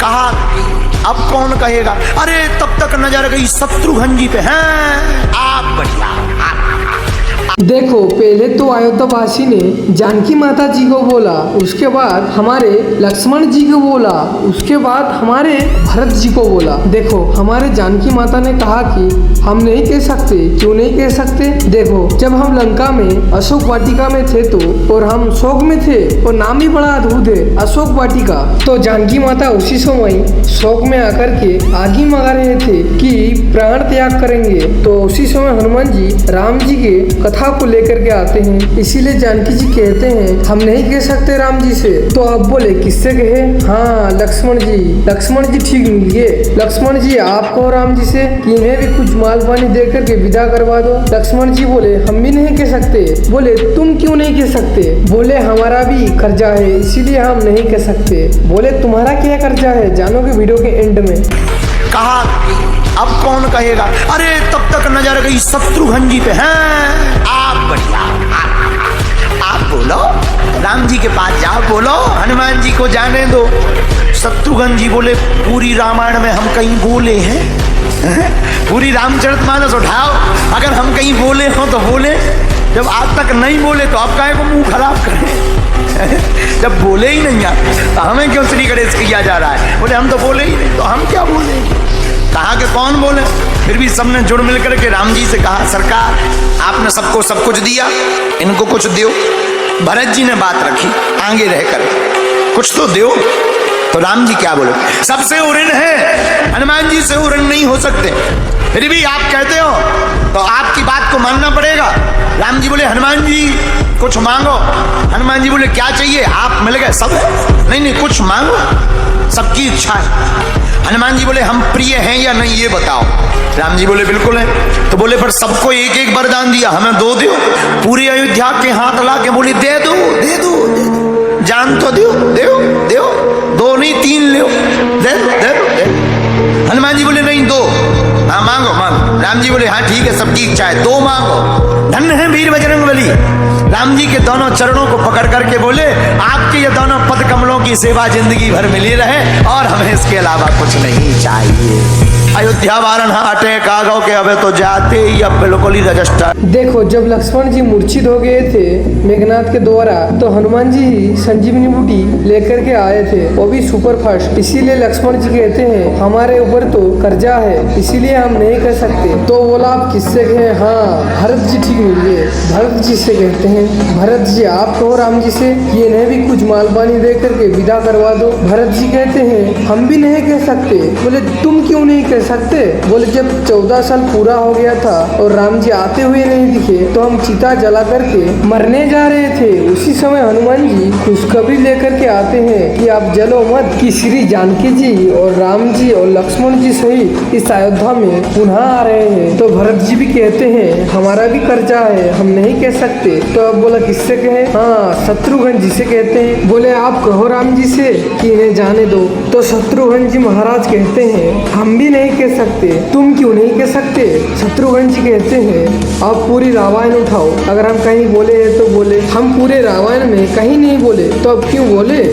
कहा अब कौन कहेगा, अरे तब तक नजर गई शत्रुघ्न जी पे। हैं आप बढ़िया। देखो पहले तो अयोध्यावासी ने जानकी माता जी को बोला, उसके बाद हमारे लक्ष्मण जी को बोला, उसके बाद हमारे भरत जी को बोला। देखो हमारे जानकी माता ने कहा कि हम नहीं कह सकते। क्यों नहीं कह सकते? देखो जब हम लंका में अशोक वाटिका में थे तो और हम शोक में थे और नाम ही बड़ा अद्भुत है अशोक वाटिका। तो जानकी माता उसी समय शोक में आकर के आगे मंगा रहे थे कि प्राण त्याग करेंगे। तो उसी समय हनुमान जी राम जी के कथा को लेकर के आते हैं। इसीलिए जानकी जी कहते हैं हम नहीं कह सकते राम जी से। तो अब बोले किससे कहे? हाँ लक्ष्मण जी। लक्ष्मण जी ठीक मिलिए। लक्ष्मण जी आप कहो राम जी से कि इन्हें भी कुछ माल पानी दे करके विदा करवा दो। लक्ष्मण जी बोले हम भी नहीं कह सकते। बोले तुम क्यों नहीं कह सकते? बोले हमारा भी कर्जा है इसीलिए हम नहीं कह सकते। बोले तुम्हारा क्या कर्जा है? जानोगे वीडियो के एंड में। कहा अब कौन कहेगा, अरे तब तक नजर गई शत्रुघ्न जी पे। हैं आप बढ़िया। आप बोलो राम जी के पास जाओ, बोलो हनुमान जी को जाने दो। शत्रुघ्न जी बोले पूरी रामायण में हम कहीं बोले हैं? पूरी रामचरितमानस उठाओ, अगर हम कहीं बोले हो तो बोले। जब आज तक नहीं बोले तो अब काहे को मुंह खराब करें? जब बोले ही नहीं तो हमें क्यों श्री गणेश किया जा रहा है? बोले हम तो बोले ही नहीं तो हम क्या बोले? कहा कि कौन बोले? फिर भी सबने जुड़ मिल करके राम जी से कहा सरकार आपने सबको सब कुछ दिया, इनको कुछ दो। भरत जी ने बात रखी आगे रहकर कुछ तो दो। तो राम जी क्या बोले, सबसे उऋण है, हनुमान जी से उऋण नहीं हो सकते। फिर भी आप कहते हो तो आपकी बात को मानना पड़ेगा। राम जी बोले हनुमान जी कुछ मांगो। हनुमान जी बोले क्या चाहिए? आप मिल गए सब है? नहीं कुछ मांगो, सबकी इच्छा है। हनुमान जी बोले हम प्रिय हैं या नहीं ये बताओ। राम जी बोले बिल्कुल है। तो बोले पर सबको एक एक वरदान दिया, हमें दो दो। पूरी अयोध्या के हाथ ला के बोले दे दो दे दो दे दो, जान तो दो दो दो, दो नहीं तीन ले दे दे। हनुमान जी बोले नहीं दो। हाँ मांगो मांगो। राम जी बोले हाँ ठीक है सबकी इच्छा है, दो मांगो। धन्य है वीर बजरंगबली। राम जी के दोनों चरणों को पकड़ करके बोले आपके ये दोनों पद कमलों की सेवा जिंदगी भर मिली रहे और हमें इसके अलावा कुछ नहीं चाहिए। अयोध्या वारण हटे कागो के अबे तो जाते ही अब बिल्कुल ही रजिस्टर। देखो जब लक्ष्मण जी मूर्छित हो गए थे मेघनाथ के द्वारा तो हनुमान जी संजीवनी बूटी लेकर के आए थे, वो भी सुपर फास्ट। इसीलिए लक्ष्मण जी कहते हैं हमारे ऊपर तो कर्जा है इसीलिए हम नहीं कर सकते। तो बोला आप किससे कहे? हाँ भरत जी ठीक मिलिए। भरत जी से कहते हैं भरत जी आप कहो राम जी से कि इन्हें भी कुछ माल पानी दे करके विदा करवा दो। भरत जी कहते हैं हम भी नहीं कह सकते। बोले तुम क्यों नहीं कह सकते? बोले जब 14 साल पूरा हो गया था और राम जी आते हुए नहीं दिखे तो हम चिता जला करके मरने जा रहे थे। उसी समय हनुमान जी खुशखबरी लेकर के आते हैं कि आप जलो मत, कि श्री जानकी जी और राम जी और लक्ष्मण जी सहित इस अयोध्या में पुनः आ रहे हैं। तो भरत जी भी कहते हैं हमारा भी कर्जा है हम नहीं कह सकते। तो अब बोला किससे कहे? हाँ शत्रुघ्न जी से कहते हैं। बोले आप कहो राम जी से कि इन्हें जाने दो। तो शत्रुघ्न जी महाराज कहते हैं हम भी नहीं कह सकते। तुम क्यों नहीं कह सकते? शत्रुघ्न जी कहते हैं आप पूरी रामायण उठाओ, अगर हम कहीं बोले हैं तो बोले। हम पूरे रामायण में कहीं नहीं बोले तो अब क्यों बोले?